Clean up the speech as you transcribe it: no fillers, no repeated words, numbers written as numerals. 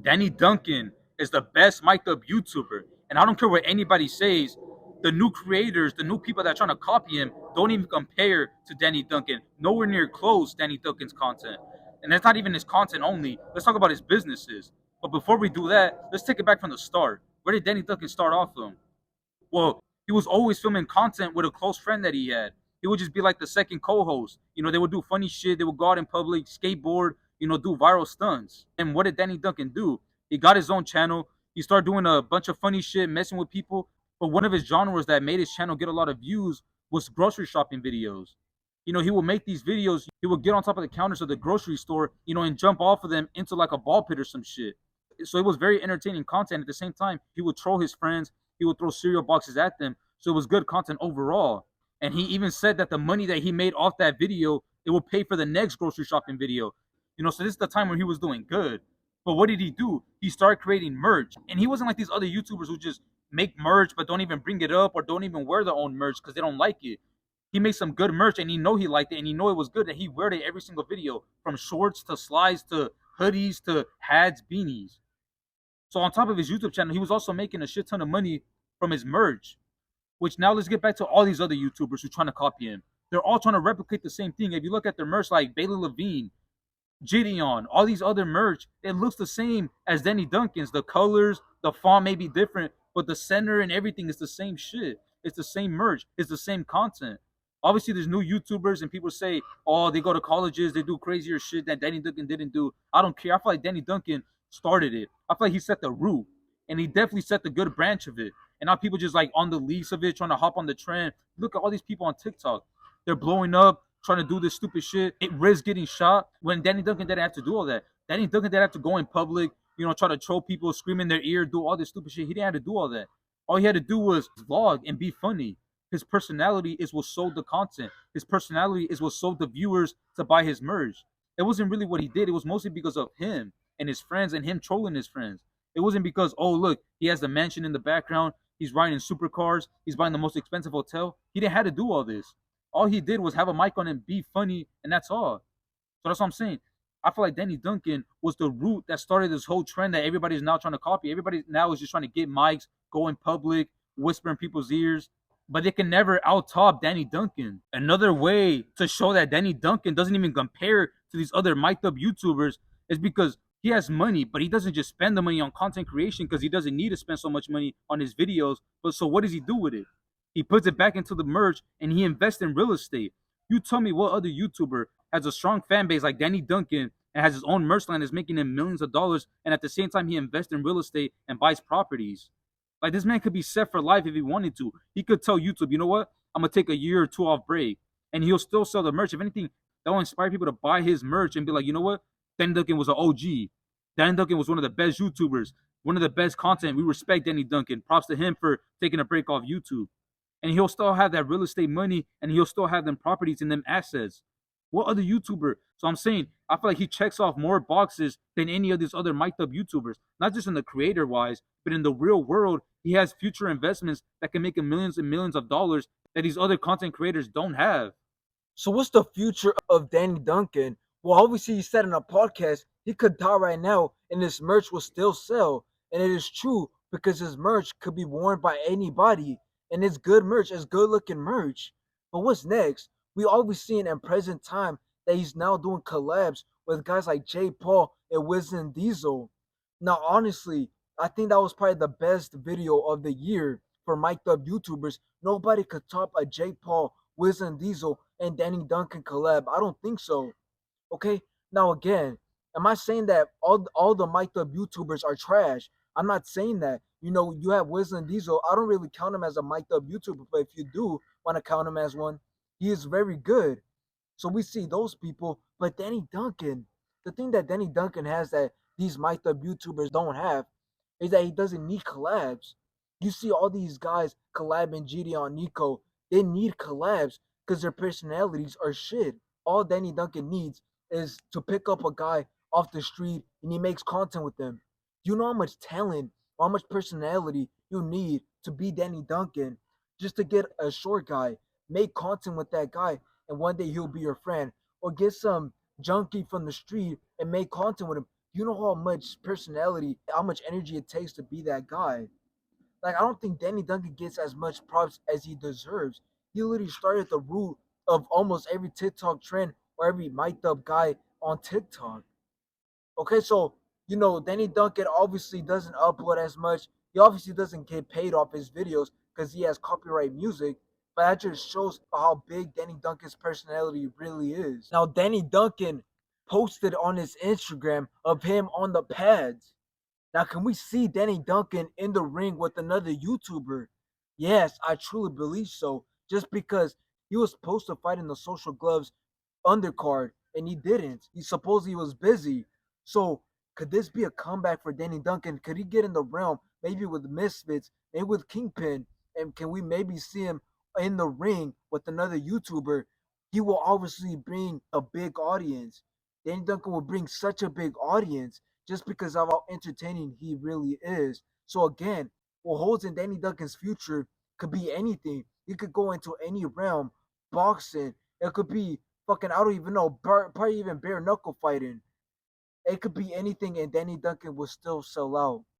Danny Duncan is the best mic'd up YouTuber. And I don't care what anybody says, the new creators, the new people that are trying to copy him, don't even compare to Danny Duncan. Nowhere near close Danny Duncan's content. And that's not even his content only. Let's talk about his businesses. But before we do that, let's take it back from the start. Where did Danny Duncan start off from? Well, he was always filming content with a close friend that he had. He would just be like the second co-host. They would do funny shit. They would go out in public, skateboard, do viral stunts. And what did Danny Duncan do? He got his own channel. He started doing a bunch of funny shit, messing with people. But one of his genres that made his channel get a lot of views was grocery shopping videos. He would make these videos. He would get on top of the counters of the grocery store, and jump off of them into like a ball pit or some shit. So it was very entertaining content. At the same time, he would troll his friends. He would throw cereal boxes at them. So it was good content overall. And he even said that the money that he made off that video, it would pay for the next grocery shopping video. So this is the time where he was doing good. But what did he do? He started creating merch. And he wasn't like these other YouTubers who just make merch but don't even bring it up or don't even wear their own merch because they don't like it. He made some good merch and he liked it and it was good that he wore it every single video, from shorts to slides to hoodies to hats, beanies. So on top of his YouTube channel, he was also making a shit ton of money from his merch. Which, now let's get back to all these other YouTubers who are trying to copy him. They're all trying to replicate the same thing. If you look at their merch, like Bailey Levine, Gideon, all these other merch, it looks the same as Danny Duncan's. The colors, the font may be different, but the center and everything is the same shit. It's the same merch. It's the same content. Obviously, there's new YouTubers and people say, oh, they go to colleges, they do crazier shit that Danny Duncan didn't do. I don't care. I feel like Danny Duncan started it. I feel like he set the root, and he definitely set the good branch of it. And now people just like on the lease of it, trying to hop on the trend. Look at all these people on TikTok. They're blowing up, trying to do this stupid shit. It risks getting shot when Danny Duncan didn't have to do all that. Danny Duncan didn't have to go in public, try to troll people, scream in their ear, do all this stupid shit. He didn't have to do all that. All he had to do was vlog and be funny. His personality is what sold the content. His personality is what sold the viewers to buy his merch. It wasn't really what he did. It was mostly because of him and his friends and him trolling his friends. It wasn't because, oh, look, he has the mansion in the background. He's riding in supercars. He's buying the most expensive hotel. He didn't have to do all this. All he did was have a mic on and be funny, and that's all. So that's what I'm saying. I feel like Danny Duncan was the root that started this whole trend that everybody's now trying to copy. Everybody now is just trying to get mics, go in public, whisper in people's ears. But they can never out-top Danny Duncan. Another way to show that Danny Duncan doesn't even compare to these other mic'd-up YouTubers is because he has money, but he doesn't just spend the money on content creation because he doesn't need to spend so much money on his videos. But so what does he do with it? He puts it back into the merch and he invests in real estate. You tell me what other YouTuber has a strong fan base like Danny Duncan and has his own merch line that's making him millions of dollars, and at the same time he invests in real estate and buys properties. Like, this man could be set for life if he wanted to. He could tell YouTube, you know what? I'm going to take a year or two off break. And he'll still sell the merch. If anything, that will inspire people to buy his merch and be like, you know what? Danny Duncan was an OG. Danny Duncan was one of the best YouTubers, one of the best content. We respect Danny Duncan. Props to him for taking a break off YouTube. And he'll still have that real estate money, and he'll still have them properties and them assets. What other YouTuber? So I'm saying, I feel like he checks off more boxes than any of these other mic'd up YouTubers. Not just in the creator wise, but in the real world, he has future investments that can make him millions and millions of dollars that these other content creators don't have. So what's the future of Danny Duncan? Well, obviously he said in a podcast he could die right now and his merch will still sell. And it is true because his merch could be worn by anybody. And it's good merch, it's good looking merch. But what's next? We always seen in present time that he's now doing collabs with guys like J. Paul and Wiz Diesel. Now, honestly, I think that was probably the best video of the year for mic'd up YouTubers. Nobody could top a J. Paul, Wiz Diesel, and Danny Duncan collab. I don't think so. Okay? Now, again, am I saying that all the mic'd up YouTubers are trash? I'm not saying that. You have Wiz Diesel. I don't really count him as a mic'd up YouTuber, but if you do want to count him as one, he is very good. So we see those people, but Danny Duncan, the thing that Danny Duncan has that these mic'd up YouTubers don't have is that he doesn't need collabs. You see all these guys collabing Gideon, Nico. They need collabs because their personalities are shit. All Danny Duncan needs is to pick up a guy off the street and he makes content with them. You know how much talent, how much personality you need to be Danny Duncan just to get a short guy, make content with that guy, and one day he'll be your friend. Or get some junkie from the street and make content with him. you know how much personality, how much energy it takes to be that guy. Like I don't think Danny Duncan gets as much props as he deserves. He literally started the root of almost every TikTok trend or every mic'd up guy on TikTok. Okay, so Danny Duncan obviously doesn't upload as much. He obviously doesn't get paid off his videos because he has copyright music. But that just shows how big Danny Duncan's personality really is. Now, Danny Duncan posted on his Instagram of him on the pads. Now, can we see Danny Duncan in the ring with another YouTuber? Yes, I truly believe so. Just because he was supposed to fight in the Social Gloves undercard and he didn't. He supposedly was busy. So, could this be a comeback for Danny Duncan? Could he get in the realm, maybe with Misfits, maybe with Kingpin? And can we maybe see him in the ring with another YouTuber? He will obviously bring a big audience. Danny Duncan will bring such a big audience just because of how entertaining he really is. So again, what holds in Danny Duncan's future could be anything. He could go into any realm, boxing. It could be fucking I don't even know, probably even bare knuckle fighting. It could be anything, and Danny Duncan will still sell out.